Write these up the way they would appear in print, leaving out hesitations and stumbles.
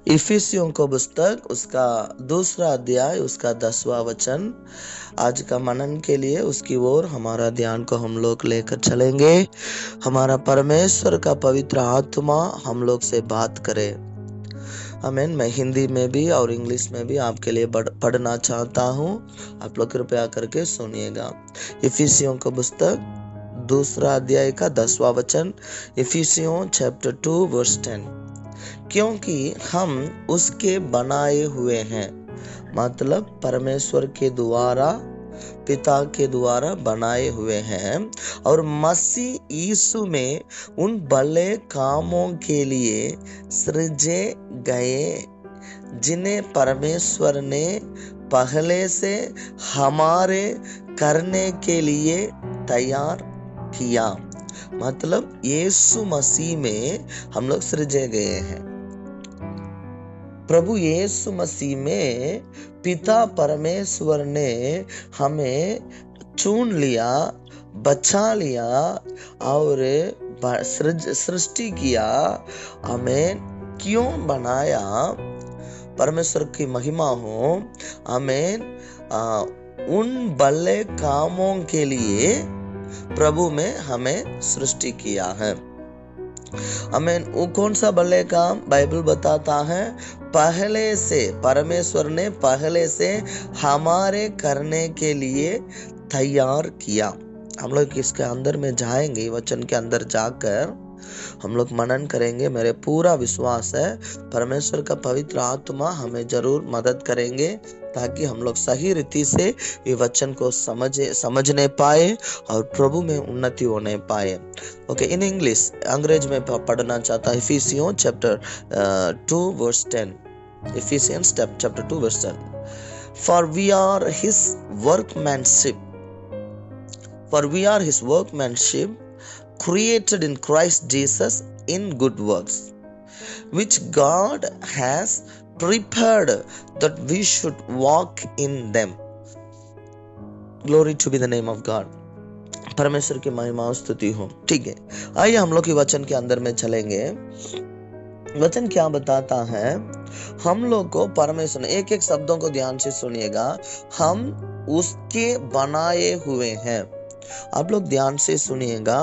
इफिसियों को पुस्तक उसका 2 अध्याय उसका 10वां वचन आज का मनन के लिए उसकी ओर हमारा ध्यान को हम लोग लेकर चलेंगे। हमारा परमेश्वर का पवित्र आत्मा हम लोग से बात करे। आमीन। मैं हिंदी में भी और इंग्लिश में भी आपके लिए पढ़ना चाहता हूँ। आप लोग कृपया करके सुनिएगा। इफिसियों को पुस्तक 2 अध्याय का 10वां वचन, इफिसियों चैप्टर 2 वर्स 10। क्योंकि हम उसके बनाए हुए हैं, मतलब परमेश्वर के द्वारा, पिता के द्वारा बनाए हुए हैं, और मसीह यीशु में उन भले कामों के लिए सृजे गए जिन्हें परमेश्वर ने पहले से हमारे करने के लिए तैयार किया। मतलब यीशु मसीह में हम लोग सृजे गए हैं। प्रभु यीशु मसीह में पिता परमेश्वर ने हमें चुन लिया, बचा लिया और सृष्टि किया। हमें क्यों बनाया? परमेश्वर की महिमा हो। हमें उन भले कामों के लिए प्रभु में हमें सृष्टि किया है। हमें वो कौन सा भले काम? बाइबल बताता है पहले से, परमेश्वर ने पहले से हमारे करने के लिए तैयार किया। हम लोग इसके अंदर में जाएंगे, वचन के अंदर जाकर हम लोग मनन करेंगे। मेरे पूरा विश्वास है परमेश्वर का पवित्र आत्मा हमें जरूर मदद करेंगे ताकि हम लोग सही रीति से ये वचन को समझने पाए और प्रभु में उन्नति होने पाए। ओके, इन इंग्लिश, अंग्रेज में पढ़ना चाहता। इफिसियों chapter 2 verse 10। Ephesians chapter 2 verse 10. For we are his workmanship, created in Christ Jesus in good works, which God has prepared that we should walk in them. Glory to be the name of God. परमेश्वर की महिमा स्तुति हो। ठीक है, आइए हम लोग के वचन के अंदर में चलेंगे। वचन क्या बताता है? हम लोग को परमेश्वर ने, एक एक शब्दों को ध्यान से सुनिएगा, हम उसके बनाए हुए हैं। आप लोग ध्यान से सुनिएगा।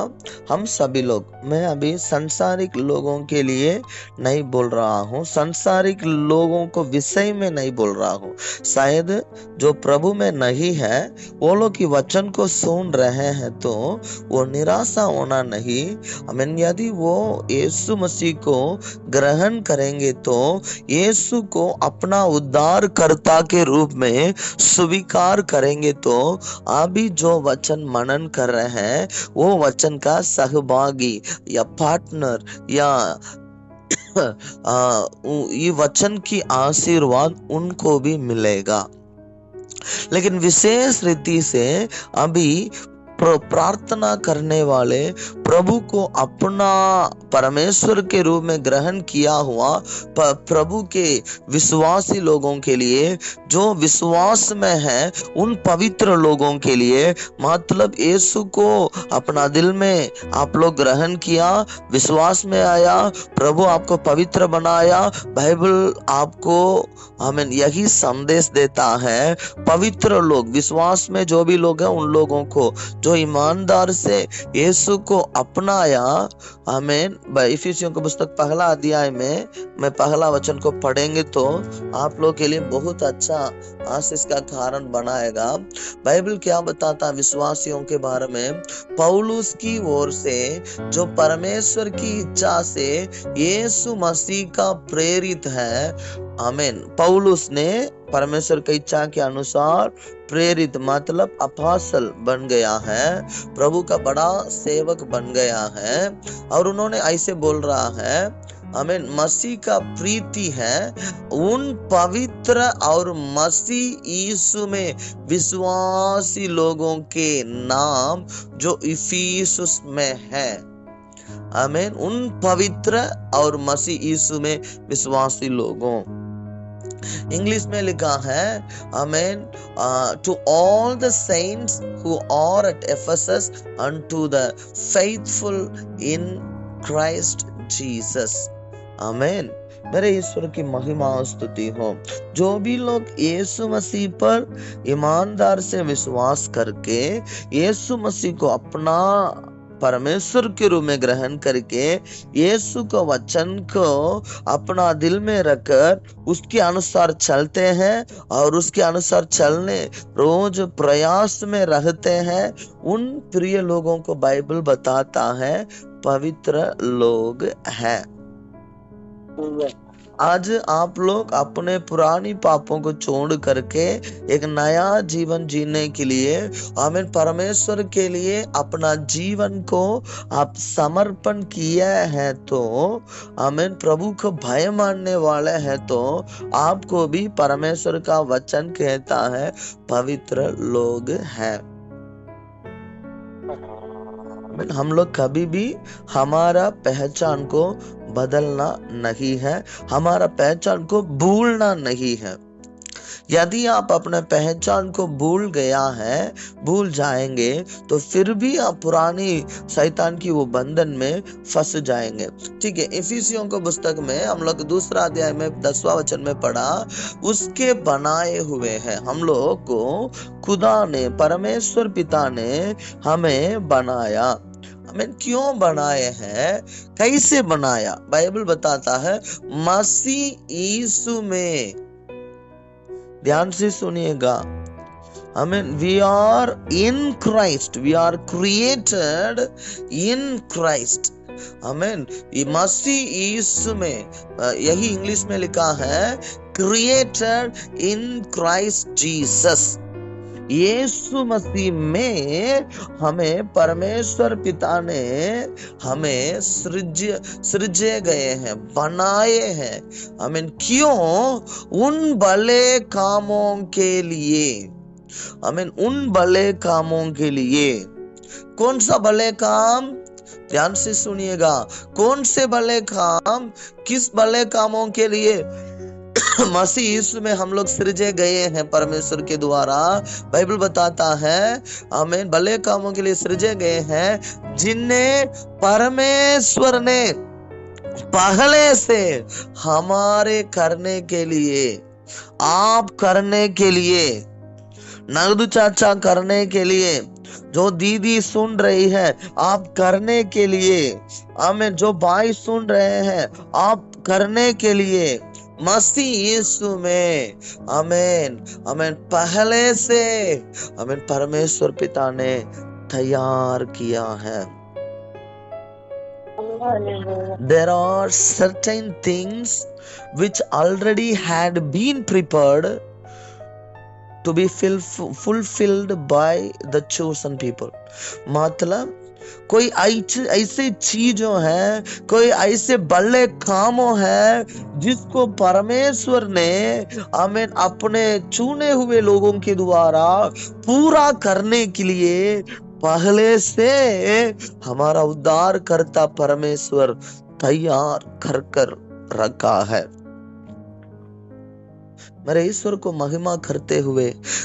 हम सभी लोग, मैं अभी संसारिक लोगों के लिए नहीं बोल रहा हूँ, संसारिक लोगों को विषय में नहीं बोल रहा हूँ। शायद जो प्रभु में नहीं है वो लोग की वचन को सुन रहे हैं तो वो निराशा होना नहीं। हमें यदि वो यीशु मसीह को ग्रहण करेंगे तो यीशु को अपना उद्धारकर्ता के रूप में स्वीकार करेंगे तो अभी जो वचन मनन कर रहे हैं वो वचन का सहभागी या पार्टनर या ये वचन की आशीर्वाद उनको भी मिलेगा। लेकिन विशेष रीति से अभी प्रार्थना करने वाले, प्रभु को अपना परमेश्वर के रूप में ग्रहण किया हुआ प्रभु के विश्वासी लोगों के लिए, जो विश्वास में है उन पवित्र लोगों के लिए, मतलब यीशु को अपना दिल में आप लोग ग्रहण किया, विश्वास में आया, प्रभु आपको पवित्र बनाया। बाइबल आपको हमें यही संदेश देता है, पवित्र लोग, विश्वास में जो भी लोग हैं उन लोगों को जो ईमानदार से यीशु को अपनाया। आमीन। इफिसियों की पुस्तक 1 अध्याय में मैं 1 वचन को पढ़ेंगे तो आप लोग के लिए बहुत अच्छा आशीष का कारण बनाएगा। बाइबल क्या बताता विश्वासियों के बारे में? पौलुस की ओर से, जो परमेश्वर की इच्छा से यीशु मसीह का प्रेरित है। आमीन। पौलुस ने परमेश्वर की इच्छा के अनुसार प्रेरित, मतलब अपोस्तल बन गया है, प्रभु का बड़ा सेवक बन गया है। और उन्होंने ऐसे बोल रहा है, आमीन, मसीह का प्रीति है उन पवित्र और मसीह यीशु में विश्वासी लोगों के नाम जो इफिसुस में है। आमीन। उन पवित्र और मसीह यीशु में विश्वासी लोगों, इंग्लिश में लिखा है, आमीन, to all the saints who are at Ephesus, unto the faithful in Christ Jesus. आमीन। मेरे ईश्वर की महिमा स्तुति हो। जो भी लोग यीशु मसीह पर ईमानदार से विश्वास करके यीशु मसीह को अपना परमेश्वर के रूप में ग्रहण करके यीशु को वचन को अपना दिल में रखकर उसके अनुसार चलते हैं और उसके अनुसार चलने रोज प्रयास में रहते हैं, उन प्रिय लोगों को बाइबल बताता है पवित्र लोग हैं। आज आप लोग अपने पुरानी पापों को छोड़ करके एक नया जीवन जीने के लिए आमीन परमेश्वर के लिए अपना जीवन को आप समर्पण किया है तो आमीन प्रभु को भय मानने वाले हैं तो आपको भी परमेश्वर का वचन कहता है पवित्र लोग हैं। हम लोग कभी भी हमारा पहचान को बदलना नहीं है, हमारा पहचान को भूलना नहीं है। यदि आप अपने पहचान को भूल जाएंगे तो फिर भी आप पुरानी शैतान की वो बंधन में फंस जाएंगे। ठीक है, इफिसियों को पुस्तक में हम लोग 2 अध्याय में 10वां वचन में पढ़ा, उसके बनाए हुए हैं। हम लोग को खुदा ने परमेश्वर पिता ने हमें बनाया। हमें क्यों बनाए हैं, कैसे बनाया? बाइबल बताता है मसीह यीशु में। ध्यान से सुनिएगा, हमें we are in Christ, we are created in Christ. हमें मसीह यीशु में, यही इंग्लिश में लिखा है क्रिएटेड इन क्राइस्ट जीसस। यीशु मसीह में हमें परमेश्वर पिता ने हमें सृजे गए हैं, बनाए हैं। हमें क्यों? उन भले कामों के लिए। हमें उन भले कामों के लिए। कौन सा भले काम? ध्यान से सुनिएगा, कौन से भले काम? किस भले कामों के लिए? मसीह यीशु में हम लोग सृजे गए हैं परमेश्वर के द्वारा। बाइबल बताता है हमें भले कामों के लिए सृजे गए हैं जिन्हें परमेश्वर ने पहले से हमारे करने के लिए, आप करने के लिए, नगदू चाचा करने के लिए, जो दीदी सुन रही है आप करने के लिए, हमें जो भाई सुन रहे हैं आप करने के लिए मसीह यीशु में आमीन आमीन पहले से आमीन परमेश्वर पिता ने तैयार किया है। There are certain things which already had been prepared to be fulfilled by the chosen people। मतलब कोई ऐसे चीजों है, कोई ऐसे बड़े कामों है जिसको परमेश्वर ने आमीन अपने चुने हुए लोगों के द्वारा पूरा करने के लिए पहले से हमारा उद्धारकर्ता परमेश्वर तैयार कर रखा है। मेरे ईश्वर को महिमा करते हुए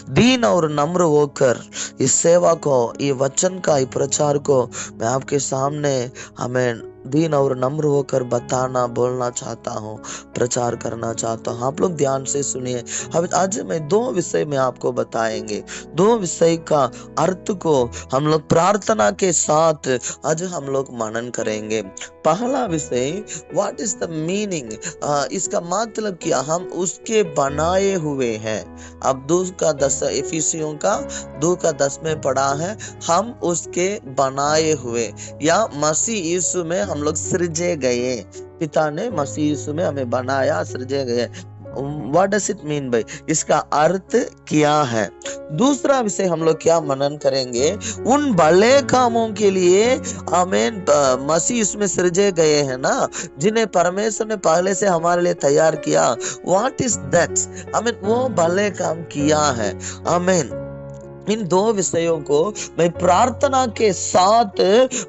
दीन और नम्र होकर इस सेवा को, ये वचन का ये प्रचार को मैं आपके सामने हमें दीन और नम्र होकर बताना, बोलना चाहता हूँ, प्रचार करना चाहता हूँ। आप लोग ध्यान से सुनिए। अब आज मैं 2 विषय में आपको बताएंगे। 2 विषय का अर्थ को हम लोग प्रार्थना के साथ आज हम लोग मनन करेंगे। पहला विषय, व्हाट इज द मीनिंग, इसका मतलब क्या? हम उसके बनाए हुए हैं। अब 2:10 इफिसियों का 2:10 में पढ़ा है, हम उसके बनाए हुए या मसीह यीशु में हम लोग सृजे गए। पिता ने मसीह यीशु में हमें बनाया, सृजे गए। What does it mean by? इसका अर्थ क्या है? दूसरा विषय हम लोग क्या मनन करेंगे? उन भले कामों के लिए आमीन मसीह इसमें सृजे गए हैं ना, जिन्हें परमेश्वर ने पहले से हमारे लिए तैयार किया। What is that? आमीन वो भले काम किया है। आमीन इन दो विषयों को मैं प्रार्थना के साथ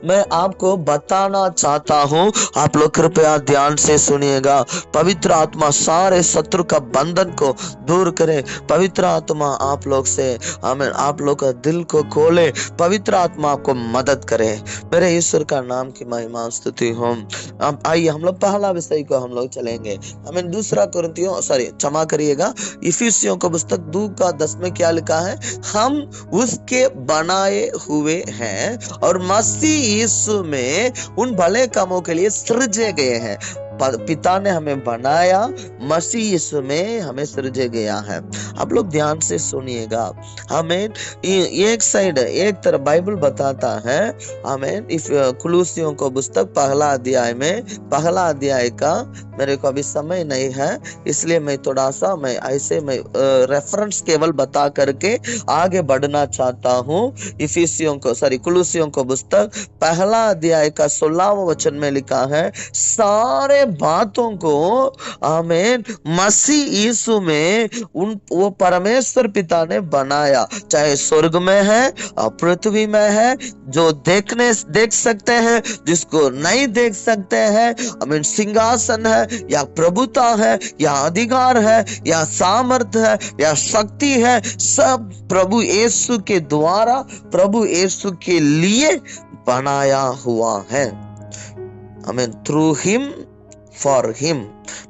मैं आपको बताना चाहता हूं। आप लोग कृपया ध्यान से सुनिएगा। पवित्र आत्मा सारे शत्रु का बंधन को दूर करे। पवित्र आत्मा आप लोग से आमीन, आप लोग का दिल को खोले। पवित्र आत्मा आपको मदद करे। मेरे ईश्वर का नाम की महिमा स्तुति हो। अब आइए हम लोग पहला विषय को हम लोग चलेंगे। हमें दूसरा कुरिन्थियों क्षमा करिएगा, इफिसियों को पुस्तक 2 का 10 में क्या लिखा है? हम उसके बनाए हुए हैं और मसीह यीशु में उन भले कामों के लिए सृजे गए हैं। पिता ने हमें बनाया, मसीह यीशु में हमें सृजे गया है। आप लोग ध्यान से सुनिएगा। हमें एक साइड एक तरफ बाइबल बताता है, हमें कुलूसियों को पुस्तक पहला अध्याय का, मेरे को अभी समय नहीं है इसलिए मैं थोड़ा सा मैं रेफरेंस केवल बता करके आगे बढ़ना चाहता हूँ। कुलूसियों को पुस्तक पहला अध्याय का 16वां वचन में लिखा है, सारे बातों को आमीन मसीह यीशु में वो परमेश्वर पिता ने बनाया, चाहे स्वर्ग में है और पृथ्वी में है, जो देख सकते हैं, जिसको नहीं देख सकते हैं, आमीन, सिंहासन है या प्रभुता है या अधिकार है या सामर्थ है या शक्ति है, सब प्रभु यीशु के द्वारा, प्रभु यीशु के लिए बनाया हुआ है। आमीन, through him, for him,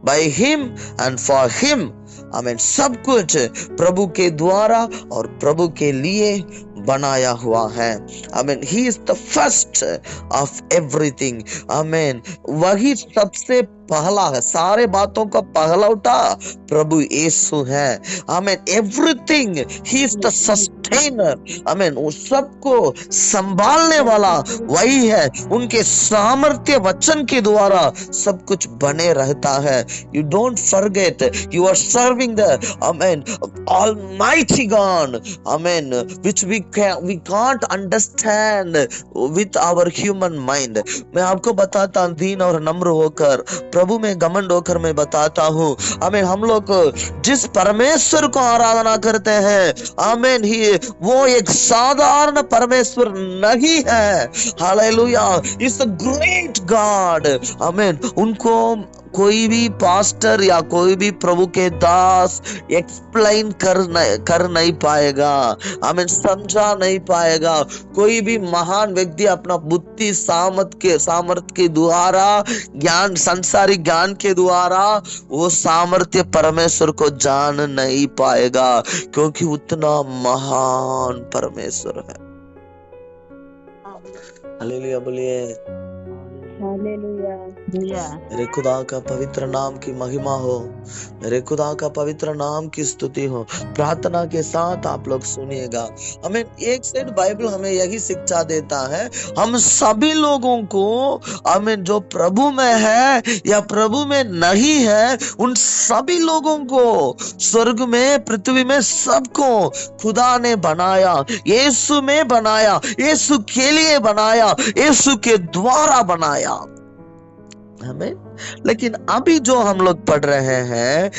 by him and for him. आमीन, सब कुछ प्रभु के द्वारा और प्रभु के लिए बनाया हुआ है। आमीन, he is the first of everything. आमीन, वही सबसे पहला है, सारे बातों का पहला उठा प्रभु यीशु है। आमीन, everything, he is the sustainer. आमीन, वो सबको संभालने वाला वही है। उनके सामर्थ्य वचन के द्वारा सब कुछ बने रहता है। You don't forget, you are serving the आमीन ऑलमाइटी गॉड, आमीन, which we can't understand with our human mind। मैं आपको बताता हूं, दीन और नम्र होकर, प्रभु में घमंड होकर मैं बताता हूँ, आमीन, हम लोग जिस परमेश्वर को आराधना करते हैं, आमीन, वो एक साधारण परमेश्वर नहीं है। Hallelujah, is a great God. आमीन, उनको कोई भी पास्टर या कोई भी प्रभु के दास एक्सप्लेन कर नहीं पाएगा, हमें समझा नहीं पाएगा। कोई भी महान व्यक्ति अपना बुद्धि सामर्थ के द्वारा, ज्ञान, संसारिक ज्ञान के द्वारा वो सामर्थ्य परमेश्वर को जान नहीं पाएगा, क्योंकि उतना महान परमेश्वर है। हालेलुया, बोलिए हालेलुया। मेरे खुदा का पवित्र नाम की महिमा हो, मेरे खुदा का पवित्र नाम की स्तुति हो। प्रार्थना के साथ आप लोग सुनिएगा। हमें एक साइड बाइबल हमें यही शिक्षा देता है, हम सभी लोगों को, हमें जो प्रभु में है या प्रभु में नहीं है, उन सभी लोगों को स्वर्ग में, पृथ्वी में, सबको खुदा ने बनाया, यीशु में बनाया, यीशु के लिए बनाया, यीशु के द्वारा बनाया। हमें लेकिन अभी जो हम लोग पढ़ रहे हैं,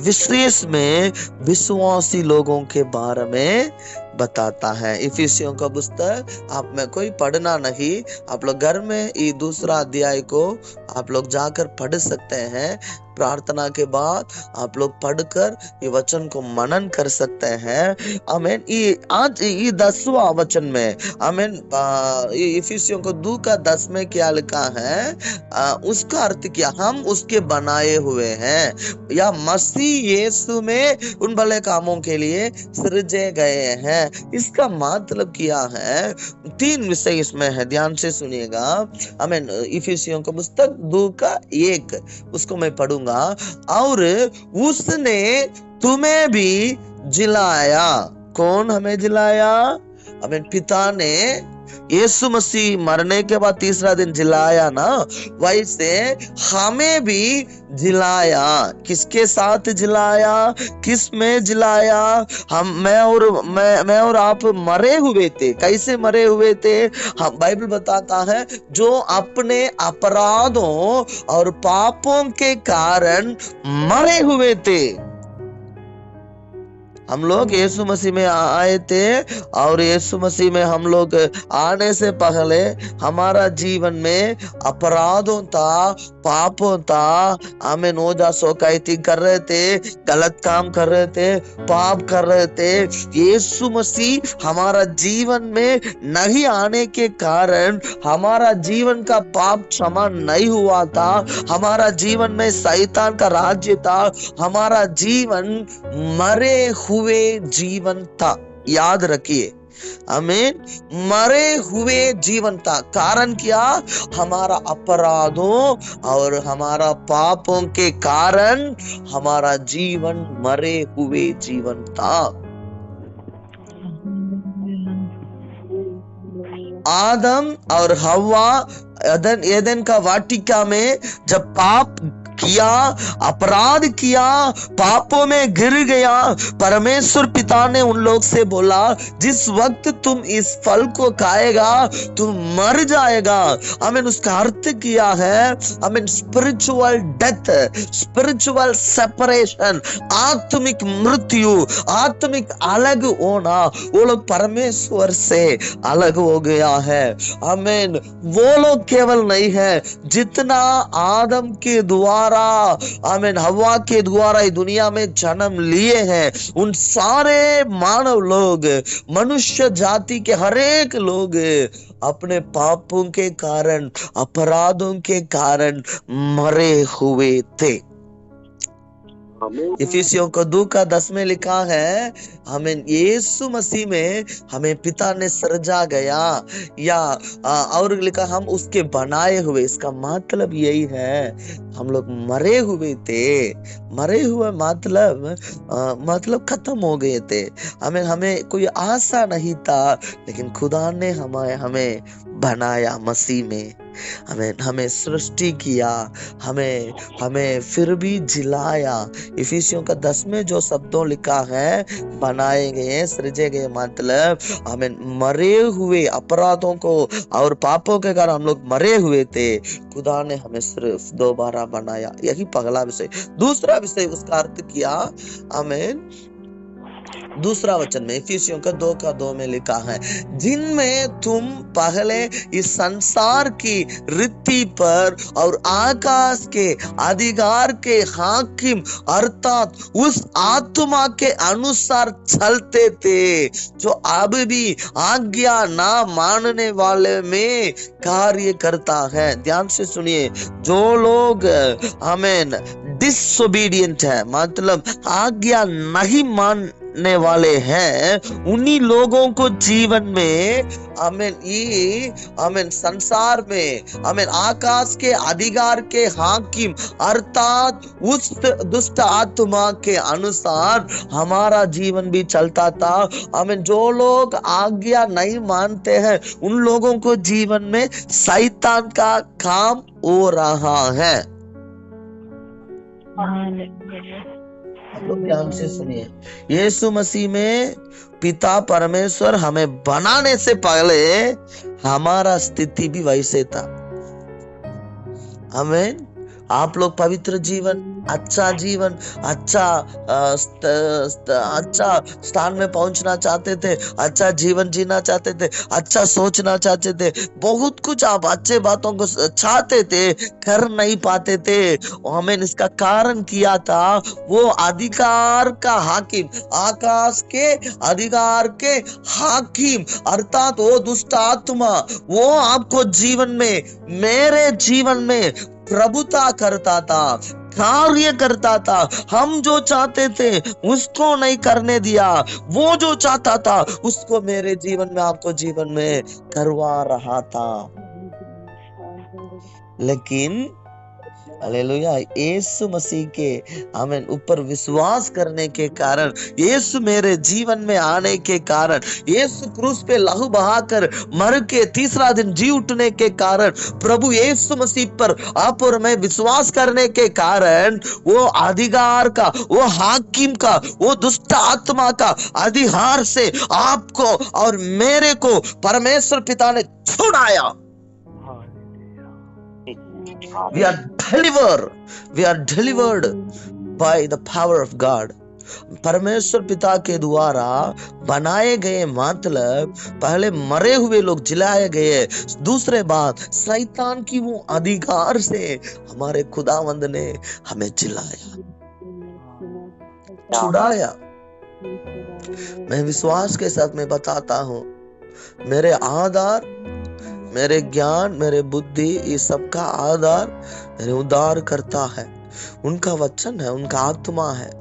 विशेष में विश्वासी लोगों के बारे में बताता है। इफिसियों का पुस्तक आप में कोई पढ़ना नहीं, आप लोग घर में ये दूसरा अध्याय को आप लोग जाकर पढ़ सकते हैं। प्रार्थना के बाद आप लोग पढ़कर ये वचन को मनन कर सकते हैं। आमीन। ये आज ये 10वां वचन में, आमीन, इफिसियों को 2 का 10 में क्या लिखा है, उसका अर्थ क्या, हम उसके बनाए हुए हैं या मसीह यीशु में उन भले कामों के लिए सृजे गए हैं। इसका मतलब क्या है, 3 विषय इसमें है, ध्यान से सुनिएगा। आमीन। इफिसियों का पुस्तक 2 का 1 उसको मैं पढ़ूंगा। और उसने तुम्हें भी जिलाया। कौन हमें जिलाया? आमीन। पिता ने यीशु मसीह मरने के बाद तीसरा दिन जिलाया ना, वैसे हमें भी जिलाया। किसके साथ जिलाया, किस में जिलाया? मैं और आप मरे हुए थे। कैसे मरे हुए थे? हम, बाइबल बताता है, जो अपने अपराधों और पापों के कारण मरे हुए थे। हम लोग यीशु मसीह में आए थे और यीशु मसीह में हम लोग आने से पहले हमारा जीवन में अपराधों था, पापों था, हमें नोजा सोकायती कर रहे थे, गलत काम कर रहे थे, पाप कर रहे थे। यीशु मसीह हमारा जीवन में नहीं आने के कारण हमारा जीवन का पाप क्षमा नहीं हुआ था, हमारा जीवन में शैतान का राज्य था, हमारा जीवन मरे हुए जीवन था। याद रखिए, आमीन, मरे हुए जीवन था। कारण क्या? हमारा अपराधों और हमारा पापों के कारण हमारा जीवन मरे हुए जीवन था। आदम और हव्वा एदन का वाटिका में जब पाप किया, अपराध किया, पापों में गिर गया, परमेश्वर पिता ने उन लोग से बोला, जिस वक्त तुम इस फल को खाएगा तुम मर जाएगा। आमीन। उसका अर्थ किया है, आमीन, स्पिरिचुअल डेथ, स्पिरिचुअल सेपरेशन, आत्मिक मृत्यु, आत्मिक अलग होना। वो लोग परमेश्वर से अलग हो गया है। आमीन। वो लोग केवल नहीं है, जितना आदम के द्वारा, आमीन, हव्वा के द्वारा दुनिया में जन्म लिए हैं, उन सारे मानव लोग, मनुष्य जाति के हरेक लोग अपने पापों के कारण, अपराधों के कारण मरे हुए थे। इफिसियों को 2:10 में लिखा है, हमें यीशु मसीह में हमें पिता ने सृजा गया, या और लिखा हम उसके बनाए हुए। इसका मतलब यही है, हम लोग मरे हुए थे। मरे हुए मतलब खत्म हो गए थे। हमें कोई आशा नहीं था, लेकिन खुदा ने हमें बनाया मसीह में, हमें सृष्टि किया, हमें फिर भी जिलाया। इफिसियों का 10 में जो शब्दों लिखा है, बनाए गए, सृजे गए, मतलब हमें मरे हुए अपराधों को और पापों के कारण हम लोग मरे हुए थे। खुदा ने हमें सिर्फ दोबारा बनाया। यही पहला विषय। दूसरा विषय, उसका अर्थ किया, आमीन, दूसरा वचन में इफिसियों का 2:2 में लिखा है, जिनमें तुम पहले इस संसार की रीति पर और आकाश के अधिकार के हाकिम अर्थात उस आत्मा के अनुसार चलते थे, जो अब भी आज्ञा ना मानने वाले में कार्य करता है। ध्यान से सुनिए, जो लोग आमीन डिसोबीडियंट है, मतलब आज्ञा नहीं मानने वाले हैं, उन्हीं लोगों को जीवन में, आमीन, संसार में, आमीन, आकाश के अधिकार के हाकिम अर्थात उस दुष्ट आत्मा के अनुसार हमारा जीवन भी चलता था। आमीन। जो लोग आज्ञा नहीं मानते हैं, उन लोगों को जीवन में शैतान का काम हो रहा है। आप लोग ध्यान से सुनिए, यीशु मसीह में पिता परमेश्वर हमें बनाने से पहले हमारा स्थिति भी वैसे था। आमीन। आप लोग पवित्र जीवन, अच्छा जीवन, अच्छा स्थान में पहुंचना चाहते थे, अच्छा जीवन जीना चाहते थे, अच्छा सोचना चाहते थे, बहुत कुछ आप अच्छे बातों को चाहते थे, कर नहीं पाते थे। हमें इसका कारण किया था, वो अधिकार का हाकिम, आकाश के अधिकार के हाकिम अर्थात वो दुष्ट आत्मा, वो आपको जीवन में, मेरे जीवन में प्रभुता करता था, कार्य करता था। हम जो चाहते थे उसको नहीं करने दिया, वो जो चाहता था उसको मेरे जीवन में, आपको जीवन में करवा रहा था। लेकिन हालेलुया, यीशु मसीह के हमें ऊपर विश्वास करने के कारण, यीशु मेरे जीवन में आने के कारण, यीशु क्रूस पे लहू बहाकर मर के तीसरा दिन जी उठने के कारण, प्रभु यीशु मसीह पर आप और मैं विश्वास करने के कारण, वो अधिकार का, वो हाकिम का, वो दुष्ट आत्मा का अधिकार से आपको और मेरे को परमेश्वर पिता ने छुड़ाया। We are delivered by the power of God. परमेश्वर पिता के द्वारा बनाए गए, मतलब पहले मरे हुए लोग जिलाए गए। दूसरे बात, शैतान की वो अधिकार से हमारे खुदावंद ने हमें जिलाया, छुड़ाया। मैं विश्वास के साथ में बताता हूँ, मेरे आधार, मेरे ज्ञान, मेरे बुद्धि, ये सब का आधार मेरे उद्धार करता है, उनका वचन है, उनका आत्मा है।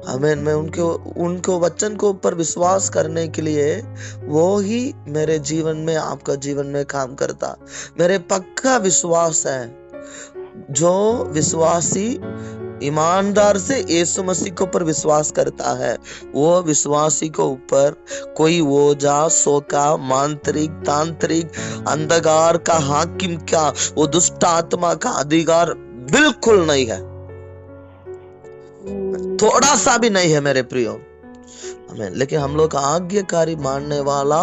आमीन। मैं उनको वचन को ऊपर विश्वास करने के लिए वो ही मेरे जीवन में, आपका जीवन में काम करता। मेरे पक्का विश्वास है, जो विश्वासी ईमानदार से यीशु मसीह के ऊपर विश्वास करता है, वो विश्वासी को ऊपर कोई ओझा, सोका, मांत्रिक, तांत्रिक, अंधकार का हाकिम का, वो दुष्ट आत्मा का अधिकार बिल्कुल नहीं है, थोड़ा सा भी नहीं है मेरे प्रियो। हमें लेकिन हम लोग का आज्ञाकारी मानने वाला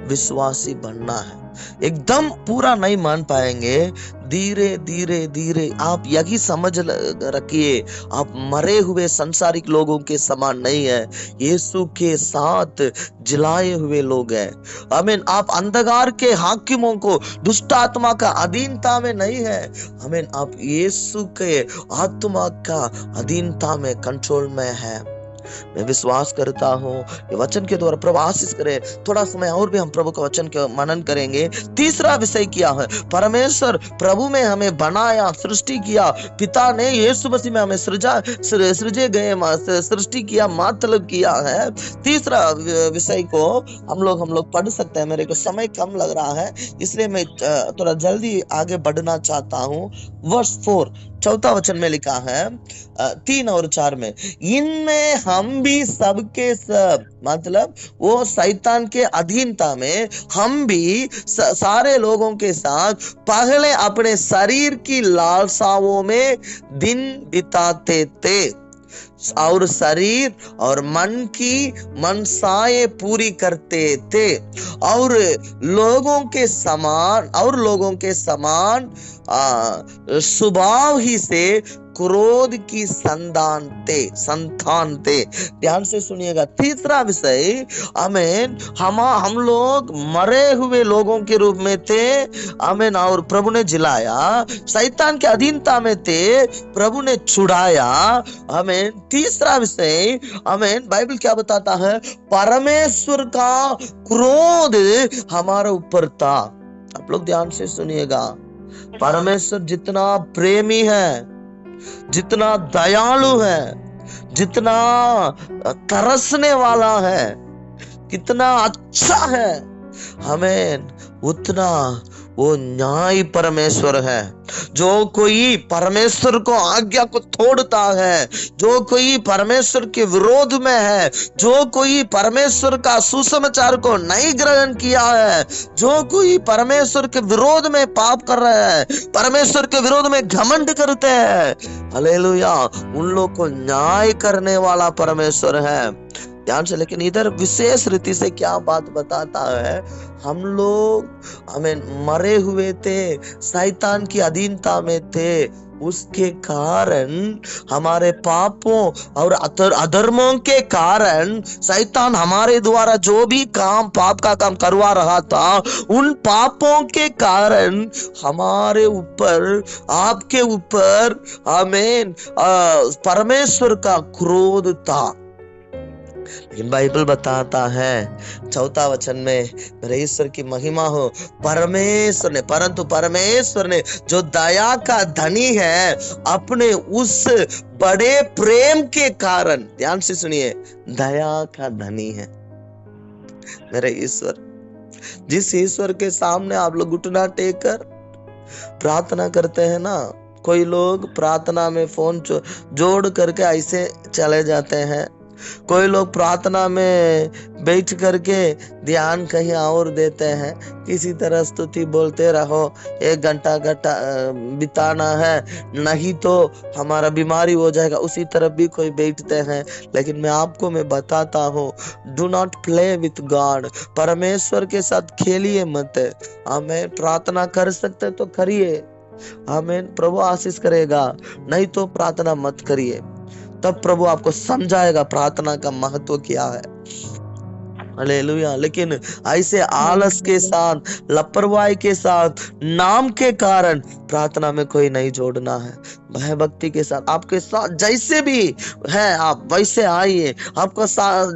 विश्वासी बनना है। एकदम पूरा नहीं मान पाएंगे, धीरे धीरे धीरे। आप यही समझ रखिए, आप मरे हुए संसारिक लोगों के समान नहीं है, यीशु के साथ जिलाए हुए लोग हैं। आमीन। आप अंधकार के हाकिमों को, दुष्ट आत्मा का अधीनता में नहीं है। आमीन। आप यीशु के आत्मा का अधीनता में, कंट्रोल में है। मैं विश्वास करता हूँ ये वचन के द्वारा प्रभु आशीष करे। थोड़ा समय और भी हम प्रभु का वचन के मनन करेंगे। तीसरा विषय क्या है? परमेश्वर प्रभु में हमें बनाया, सृष्टि किया। पिता ने यीशु मसीह में हमें सृजे गए, सृष्टि किया, मतलब किया है। तीसरा विषय को हम लोग पढ़ सकते हैं। मेरे को समय कम लग रहा है, इसलिए मैं थोड़ा जल्दी आगे बढ़ना चाहता हूँ। वर्स 4, चौथा वचन में लिखा है 3 और 4 में, इनमें हम भी सबके सब, मतलब वो शैतान के अधीनता में हम भी सारे लोगों के साथ पहले अपने शरीर की लालसाओं में दिन बिताते थे और शरीर और मन की मनसाएं पूरी करते थे और लोगों के समान स्वभाव ही से क्रोध की संतान थे। ध्यान से सुनिएगा। तीसरा विषय, आमीन, हम लोग मरे हुए लोगों के रूप में थे, आमीन, और प्रभु ने जिलाया। शैतान के अधीनता में थे, प्रभु ने छुड़ाया। आमीन। तीसरा विषय, आमीन, बाइबल क्या बताता है? परमेश्वर का क्रोध हमारे ऊपर था। आप लोग ध्यान से सुनिएगा। परमेश्वर जितना प्रेमी है, जितना दयालु है, जितना तरसने वाला है, कितना अच्छा है, हमें उतना वो न्याय परमेश्वर है। जो कोई परमेश्वर को आज्ञा को तोड़ता है, जो कोई परमेश्वर के विरोध में है, जो कोई परमेश्वर का सुसमाचार को नहीं ग्रहण किया है, जो कोई परमेश्वर के विरोध में पाप कर रहे हैं, परमेश्वर के विरोध में घमंड करते हैं, हालेलुया, उन लोग को न्याय करने वाला परमेश्वर है। ध्यान से। लेकिन इधर विशेष रीति से क्या बात बताता है? हम लोग हमें मरे हुए थे, शैतान की अधीनता में थे, उसके कारण, हमारे पापों और अधर्मों के कारण शैतान हमारे द्वारा जो भी काम, पाप का काम करवा रहा था, उन पापों के कारण हमारे ऊपर, आपके ऊपर, आमीन, परमेश्वर का क्रोध था। लेकिन बाइबल बताता है चौथा वचन में, मेरे ईश्वर की महिमा हो, परंतु परमेश्वर ने जो दया का धनी है, अपने उस बड़े प्रेम के कारण, ध्यान से सुनिए, दया का धनी है मेरे ईश्वर। जिस ईश्वर के सामने आप लोग घुटना टेक कर प्रार्थना करते हैं ना, कोई लोग प्रार्थना में फोन जोड़ करके ऐसे चले जाते हैं, कोई लोग प्रार्थना में बैठ करके ध्यान कहीं और देते हैं, किसी तरह स्तुति बोलते रहो, 1 घंटा बिताना है, नहीं तो हमारा बीमारी हो जाएगा, उसी तरफ भी कोई बैठते हैं। लेकिन मैं बताता हूँ, do not play with God, परमेश्वर के साथ खेलिए मत। आमीन। प्रार्थना कर सकते तो करिए, आमीन, प्रभु आशीष करेगा, नहीं तो प्रार्थना मत करिए। तब प्रभु आपको समझाएगा प्रार्थना का महत्व क्या है। हालेलुया। लेकिन ऐसे आलस के साथ, लापरवाही के साथ, नाम के कारण प्रार्थना में कोई नहीं जोड़ना है। भय भक्ति के साथ आपके साथ जैसे भी है आप वैसे आइए। आपका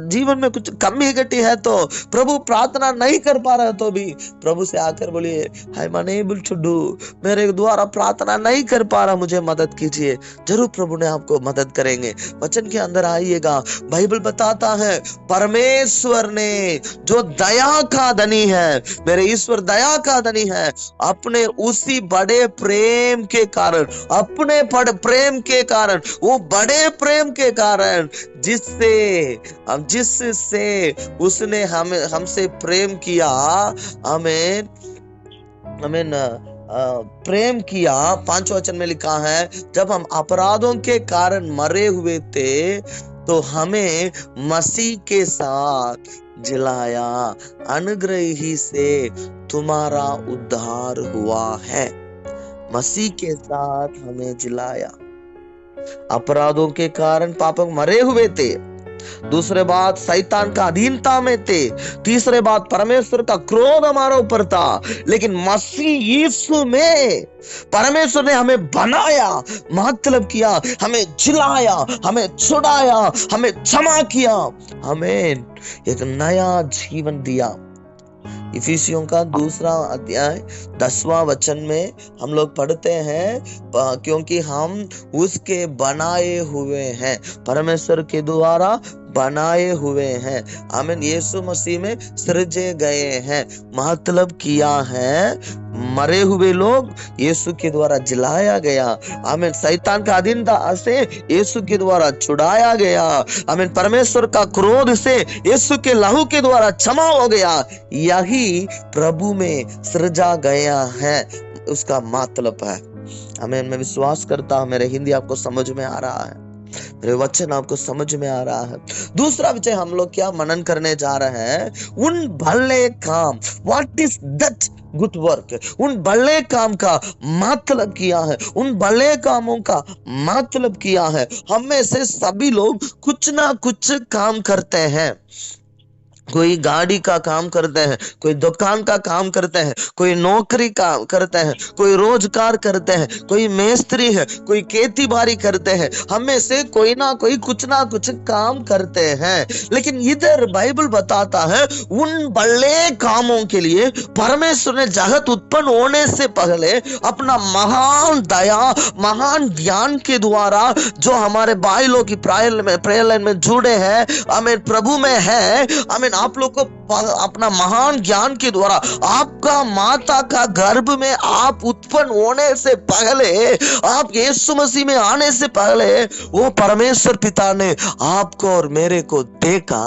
जीवन में कुछ कमी घटी है तो, प्रभु प्रार्थना नहीं कर पा रहे तो भी प्रभु से आकर बोलिए, I am unable to do, मेरे द्वारा प्रार्थना नहीं कर पा रहा, मुझे मदद कीजिए। जरूर प्रभु ने आपको मदद करेंगे। वचन के अंदर आइएगा। बाइबल बताता है परमेश्वर ने जो दया का धनी है, मेरे ईश्वर दया का धनी है, अपने उसी बड़े प्रेम के कारण, अपने बड़े प्रेम के कारण, वो बड़े प्रेम के कारण जिससे उसने हमसे प्रेम किया, आमीन आमीन, प्रेम किया। 5वें वचन में लिखा है, जब हम अपराधों के कारण मरे हुए थे तो हमें मसीह के साथ जिलाया, अनुग्रह ही से तुम्हारा उद्धार हुआ है। मसीह के साथ हमें जिलाया। अपराधों के कारण पाप मरे हुए थे। दूसरे बात, शैतान का अधीनता में थे। तीसरे बात, परमेश्वर का क्रोध हमारे ऊपर था। लेकिन मसीह यीशु में परमेश्वर ने हमें बनाया, मतलब किया, हमें जिलाया, हमें छुड़ाया, हमें क्षमा किया, हमें एक नया जीवन दिया। इफिसियों का 2 अध्याय 10वां वचन में हम लोग पढ़ते हैं, क्योंकि हम उसके बनाए हुए हैं, परमेश्वर के द्वारा बनाए हुए हैं, आमीन, यीशु मसीह में सृजे गए हैं। मतलब किया है, मरे हुए लोग यीशु के द्वारा जिलाया गया, आमीन। शैतान का अधीनता से यीशु के द्वारा छुड़ाया गया, आमीन। परमेश्वर का क्रोध से यीशु के लहू के द्वारा क्षमा हो गया। यही प्रभु में सृजा गया है, उसका मतलब है, आमीन। मैं विश्वास करता हूं मेरे हिंदी आपको समझ में आ रहा है, मेरे वचन आपको समझ में आ रहा है। दूसरा विषय हम लोग क्या मनन करने जा रहे हैं, उन भले काम, what is that good work, उन भले काम का मतलब किया है, उन भले कामों का मतलब किया है। हम में से सभी लोग कुछ ना कुछ काम करते हैं। कोई गाड़ी का काम करते हैं, कोई दुकान का काम करते हैं, कोई नौकरी का करते हैं, कोई रोजगार करते हैं, कोई मेस्त्री है, कोई खेती बाड़ी करते हैं। हमें से कोई ना कोई कुछ ना कुछ काम करते हैं। लेकिन इधर बाइबल बताता है, उन बड़े कामों के लिए परमेश्वर ने जगत उत्पन्न होने से पहले अपना महान दया, महान ज्ञान के द्वारा, जो हमारे भाई लोग की प्रेयर लाइन में जुड़े हैं, हमें प्रभु में है, हमें आप लोग को अपना महान ज्ञान के द्वारा, आपका माता का गर्भ में आप उत्पन्न होने से पहले, आप यीशु मसीह में आने से पहले, वो परमेश्वर पिता ने आपको और मेरे को देखा,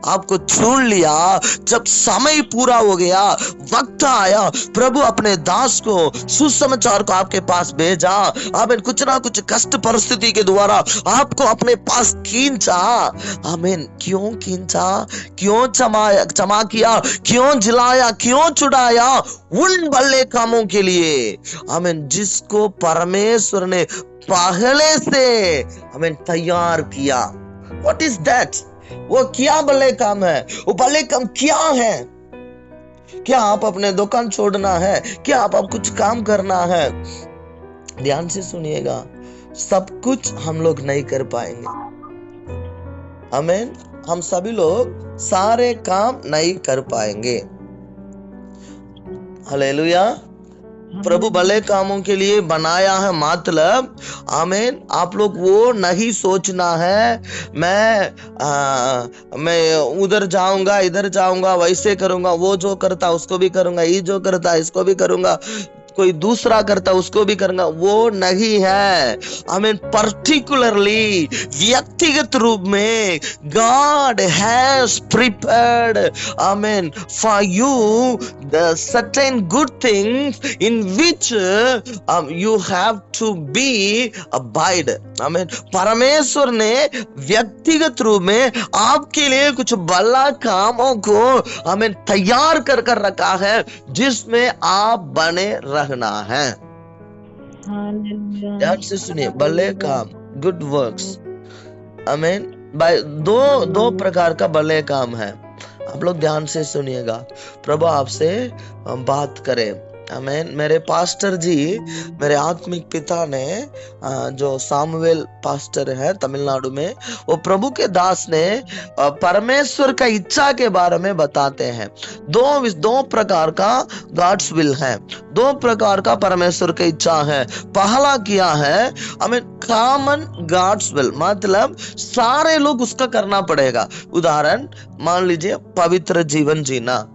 आपको चुन लिया। जब समय पूरा हो गया, वक्त आया, प्रभु अपने दास को, सुसमाचार को आपके पास भेजा। आमीन। कुछ ना कुछ कष्ट परिस्थिति के द्वारा आपको अपने पास खींचा। आमीन। क्यों खींचा, क्यों क्षमा किया, क्यों जिलाया, क्यों छुड़ाया? उन भले कामों के लिए, आमीन, जिसको परमेश्वर ने पहले से हमें तैयार किया। What is that? वो क्या भले काम है? वो भले काम क्या है? क्या आप अपने दुकान छोड़ना है? क्या आप कुछ काम करना है? ध्यान से सुनिएगा, सब कुछ हम लोग नहीं कर पाएंगे, आमीन। हम सभी लोग सारे काम नहीं कर पाएंगे। हालेलुया। प्रभु भले कामों के लिए बनाया है, मतलब, आमीन। आप लोग वो नहीं सोचना है, मैं उधर जाऊंगा, इधर जाऊंगा, वैसे करूंगा, वो जो करता उसको भी करूंगा, ये जो करता इसको भी करूंगा, कोई दूसरा करता उसको भी करूंगा, वो नहीं है। आमीन। पर्टिकुलरली व्यक्तिगत रूप में गॉड हैज प्रिपेयर्ड, आमीन, for you the certain good things in which you have to be abide. आमीन। परमेश्वर ने व्यक्तिगत रूप में आपके लिए कुछ भला कामों को, आमीन, तैयार कर रखा है, जिसमें आप बने रहना है। ध्यान से सुनिए, भले काम, गुड वर्क्स, आमीन। भाई दो प्रकार का भले काम है। आप लोग ध्यान से सुनिएगा, प्रभु आपसे बात करे। आमीन। मेरे पास्टर जी, मेरे आत्मिक पिता ने जो सामुएल पास्टर है तमिलनाडु में, वो प्रभु के दास ने परमेश्वर का इच्छा के बारे में बताते हैं। दो प्रकार का गॉड्स विल है, दो प्रकार का परमेश्वर की इच्छा है। पहला किया है हमें कॉमन गॉड्स विल, मतलब सारे लोग उसका करना पड़ेगा। उदाहरण मान लीजिए पवित्र जीवन जीना,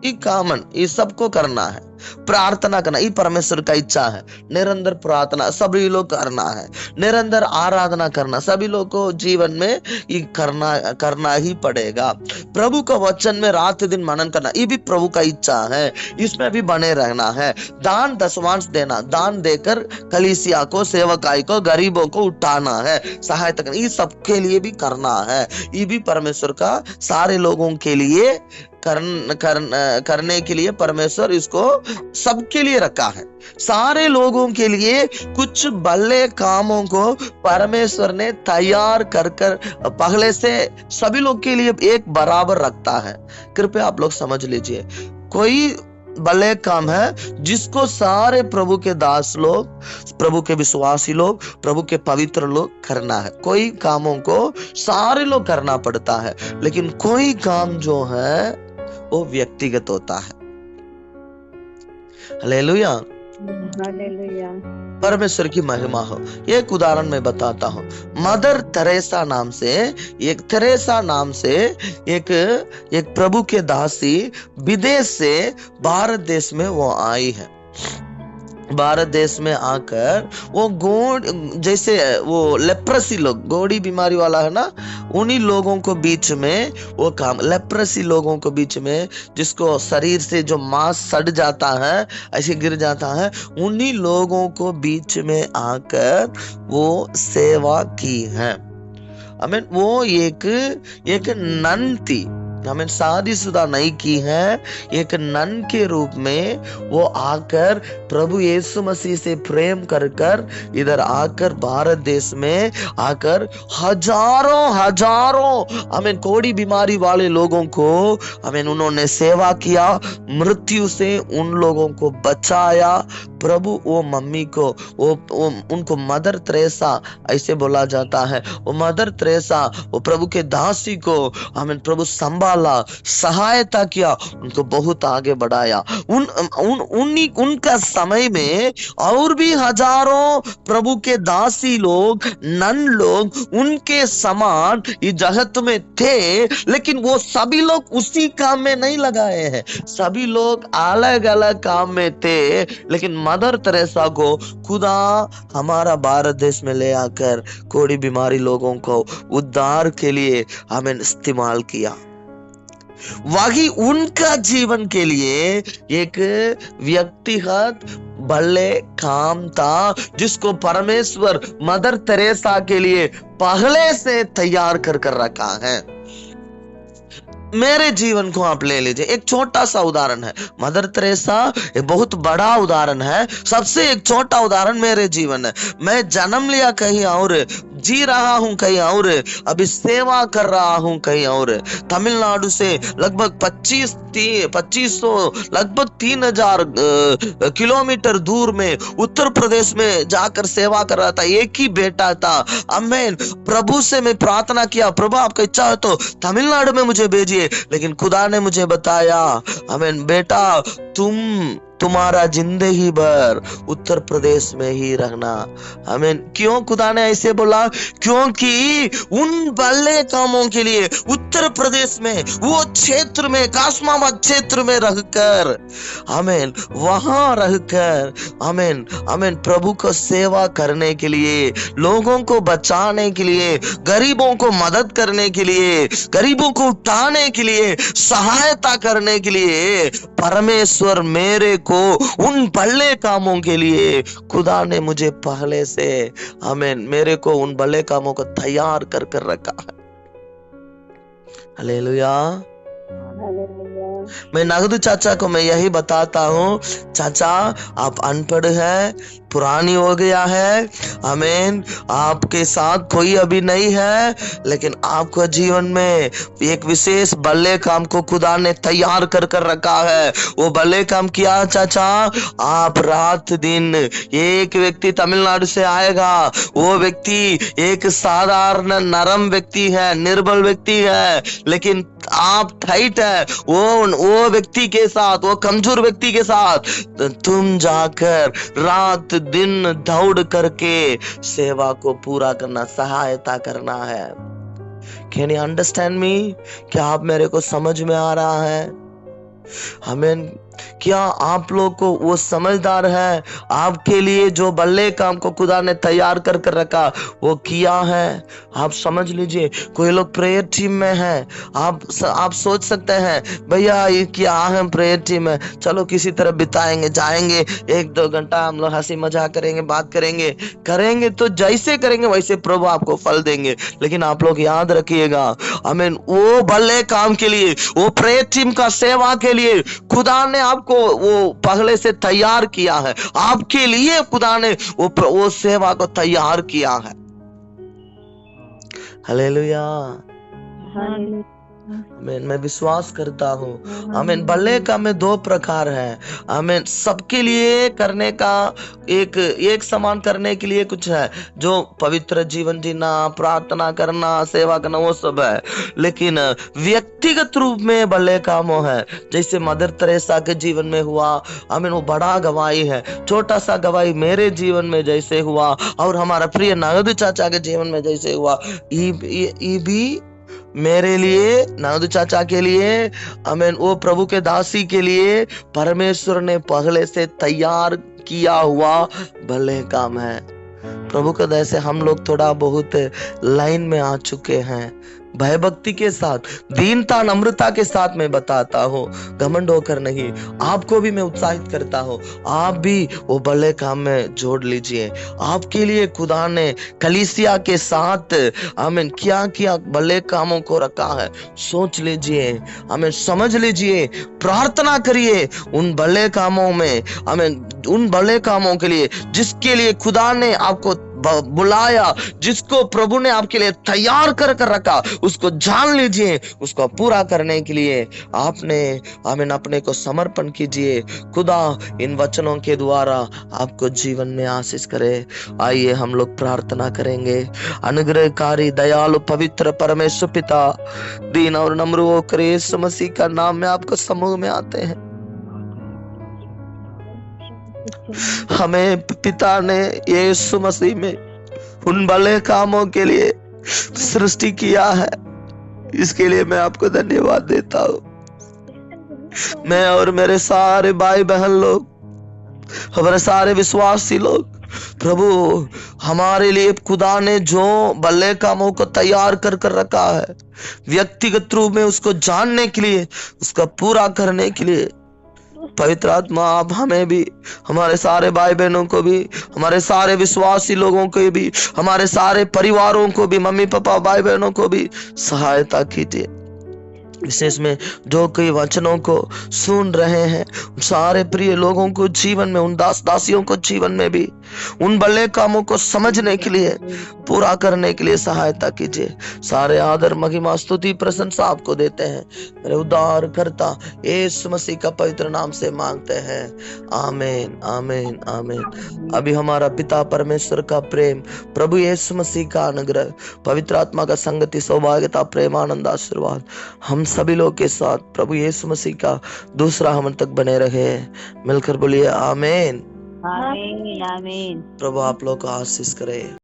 ये कॉमन, ये सबको करना है। प्रार्थना करना, ये परमेश्वर का इच्छा है। निरंतर प्रार्थना सभी लोग करना है। निरंतर आराधना करना सभी लोग को जीवन में ये करना ही पड़ेगा। प्रभु का वचन में रात दिन मनन करना, ये भी प्रभु का इच्छा है, इसमें भी बने रहना है। दान दशमांश देना, दान देकर कलीसिया को, सेवकाई को, गरीबों को उठाना है, सहायता करना, ये सबके लिए भी करना है। ये भी परमेश्वर का सारे लोगों के लिए करने के लिए परमेश्वर इसको सबके लिए रखा है। सारे लोगों के लिए कुछ भले कामों को परमेश्वर ने तैयार कर पहले से सभी लोग के लिए एक बराबर रखता है। कृपया आप लोग समझ लीजिए, कोई भले काम है जिसको सारे प्रभु के दास लोग, प्रभु के विश्वासी लोग, प्रभु के पवित्र लोग करना है। कोई कामों को सारे लोग करना पड़ता है, लेकिन कोई काम जो है वो व्यक्तिगत होता है। Hallelujah, hallelujah. परमेश्वर की महिमा हो। एक उदाहरण मैं बताता हूँ। मदर तेरेसा नाम से एक प्रभु के दासी विदेश से भारत देश में वो आई है। भारत देश में आकर वो जैसे वो लेप्रेसी लोग, गोड़ी बीमारी वाला है ना, उन्हीं लोगों को बीच में वो काम, लेप्रेसी लोगों को बीच में, जिसको शरीर से जो मांस सड़ जाता है, ऐसे गिर जाता है, उन्हीं लोगों को बीच में आकर वो सेवा की है। हमें वो एक नन थी, हमें शादीशुदा नहीं की है, एक नन के रूप में वो आकर प्रभु यीशु मसीह से प्रेम कर इधर आकर भारत देश में आकर हजारों हमें कोड़ी बीमारी वाले लोगों को हमें उन्होंने सेवा किया, मृत्यु से उन लोगों को बचाया। प्रभु वो मम्मी को वो उनको मदर तेरेसा ऐसे बोला जाता है। वो मदर तेरेसा वो प्रभु के दासी को हमें प्रभु संभाला, सहायता किया, उनको बहुत आगे बढ़ाया। उनका समय में और भी हजारों प्रभु के दासी लोग, नन लोग उनके समान इस जगत में थे, लेकिन वो सभी लोग उसी काम में नहीं लगाए हैं। सभी लोग अलग अलग काम में थे, लेकिन मदर तेरेसा को खुदा हमारा भारत देश में ले आकर कोड़ी बीमारी लोगों को उद्धार के लिए हमें इस्तेमाल किया। वही उनका जीवन के लिए एक व्यक्तिगत भले काम था, जिसको परमेश्वर मदर तेरेसा के लिए पहले से तैयार कर रखा है। मेरे जीवन को आप ले लीजिए, एक छोटा सा उदाहरण है। मदर तेरेसा एक बहुत बड़ा उदाहरण है, सबसे एक छोटा उदाहरण मेरे जीवन है। मैं जन्म लिया कहीं और, जी रहा हूं कहीं और, अभी सेवा कर रहा हूं कहीं और। तमिलनाडु से लगभग 2500 लगभग 3000 किलोमीटर दूर में उत्तर प्रदेश में जाकर सेवा कर रहा था। एक ही बेटा था। आमीन। प्रभु से मैं प्रार्थना किया, प्रभु आपका इच्छा है तो तमिलनाडु में मुझे भेजिए, लेकिन खुदा ने मुझे बताया, आमीन, बेटा तुम्हारा जिंदगी भर उत्तर प्रदेश में ही रहना। आमीन। क्यों खुदा ने ऐसे बोला? क्योंकि उन भले कामों के लिए उत्तर प्रदेश में, वो क्षेत्र में, कासमाबाद क्षेत्र में रहकर, आमीन, वहां रहकर, आमीन आमीन, प्रभु को सेवा करने के लिए, लोगों को बचाने के लिए, गरीबों को मदद करने के लिए, गरीबों को उठाने के लिए, सहायता करने के लिए परमेश्वर मेरे को उन भले कामों के लिए खुदा ने मुझे पहले से, आमीन, मेरे को उन भले कामों को तैयार कर रखा है। हालेलुया। मैं नगदू चाचा को मैं यही बताता हूँ, चाचा आप अनपढ़ हैं, पुरानी हो गया है। आमीन। आपके साथ कोई अभी नहीं है, लेकिन आपको जीवन में एक विशेष भले काम को खुदा ने तैयार कर कर रखा है। वो भले काम किया चाचा, आप रात दिन, एक व्यक्ति तमिलनाडु से आएगा, वो व्यक्ति एक साधारण नरम व्यक्ति है, निर्बल व्यक्ति है, लेकिन आप टाइट है, वो व्यक्ति के साथ, वो कमजोर व्यक्ति के साथ तुम जाकर रात दिन दौड़ करके सेवा को पूरा करना, सहायता करना है। Can you understand me? क्या आप मेरे को समझ में आ रहा है? हमें क्या आप लोग को वो समझदार है? आपके लिए जो भले काम को खुदा ने तैयार कर कर रखा वो किया है। आप समझ लीजिए, कोई लोग प्रेयर टीम में है, आप सोच सकते हैं भैया ये क्या है प्रेयर टीम में, चलो किसी तरह बिताएंगे, जाएंगे 1-2 घंटा हम लोग हंसी मजाक करेंगे, बात करेंगे तो जैसे करेंगे वैसे प्रभु आपको फल देंगे। लेकिन आप लोग याद रखिएगा, आमीन, वो भले काम के लिए, वो प्रेयर टीम का सेवा के लिए खुदा ने आपको वो पहले से तैयार किया है। आपके लिए खुदा ने वो सेवा को तैयार किया है। हालेलुया। आमीन। मैं विश्वास करता हूँ। आमीन। भले का में 2 प्रकार है। आमीन। सबके लिए करने का एक समान करने के लिए कुछ है, जो पवित्र जीवन जीना, प्रार्थना करना, सेवा करना, वो सब है। लेकिन व्यक्तिगत रूप में भले कामों है, जैसे मदर तेरेसा के जीवन में हुआ। आमीन। वो बड़ा गवाही है। छोटा सा गवाही मेरे जीवन में जैसे हुआ, और हमारा प्रिय नागद चाचा के जीवन में जैसे हुआ, ये भी मेरे लिए, नादू चाचा के लिए, आमीन, वो प्रभु के दासी के लिए परमेश्वर ने पहले से तैयार किया हुआ भले काम है। प्रभु के दया से हम लोग थोड़ा बहुत लाइन में आ चुके हैं। भय भक्ति के साथ, दीनता नम्रता के साथ मैं बताता हूँ, घमंड होकर नहीं। आपको भी मैं उत्साहित करता हूँ, आप भी वो भले काम में जोड़ लीजिए। आपके लिए खुदा ने कलीसिया के साथ आमीन क्या क्या भले कामों को रखा है, सोच लीजिए, आमीन, समझ लीजिए, प्रार्थना करिए उन भले कामों में, आमीन, उन भले कामों के लिए जिसके लिए खुदा ने आपको बुलाया, जिसको प्रभु ने आपके लिए तैयार कर कर रखा, उसको जान लीजिए, उसको पूरा करने के लिए आपने, आमीन, अपने को समर्पण कीजिए। खुदा इन वचनों के द्वारा आपको जीवन में आशीष करे। आइए हम लोग प्रार्थना करेंगे। अनुग्रहकारी दयालु पवित्र परमेश्वर पिता, दीन और नम्र होकर यीशु मसीह का नाम में आपको समूह में आते हैं। हमें पिता ने यीशु मसीह में उन भले कामों के लिए सृष्टि किया है, इसके लिए मैं आपको धन्यवाद देता हूँ। मैं और मेरे सारे भाई बहन लोग, हमारे सारे विश्वासी लोग, प्रभु हमारे लिए खुदा ने जो भले कामों को तैयार कर कर रखा है, व्यक्तिगत रूप में उसको जानने के लिए, उसका पूरा करने के लिए, पवित्र आत्मा आप हमें भी, हमारे सारे भाई बहनों को भी, हमारे सारे विश्वासी लोगों को भी, हमारे सारे परिवारों को भी, मम्मी पापा भाई बहनों को भी सहायता कीजिए। विशेष में जो कई वचनों को सुन रहे हैं, सारे प्रिय लोगों को जीवन में, उन दास दासियों को जीवन में भी उन भले कामों को समझने के लिए, पूरा करने के लिए सहायता कीजिए। सारे आदर महिमा स्तुति प्रशंसा आपको देते हैं, मेरे उद्धार करता यीशु मसीह का पवित्र नाम से मांगते हैं। आमीन, आमीन, आमीन। अभी हमारा पिता परमेश्वर का प्रेम, प्रभु यीशु मसीह का अनुग्रह, पवित्र आत्मा का संगति, सौभाग्यता, प्रेम, आनंद, आशीर्वाद हम सभी लोग के साथ प्रभु यीशु मसीह का दूसरा हमन तक बने रहे। मिलकर बोलिए आमीन। आमीन, आमीन। प्रभु आप लोग को आशीष करे।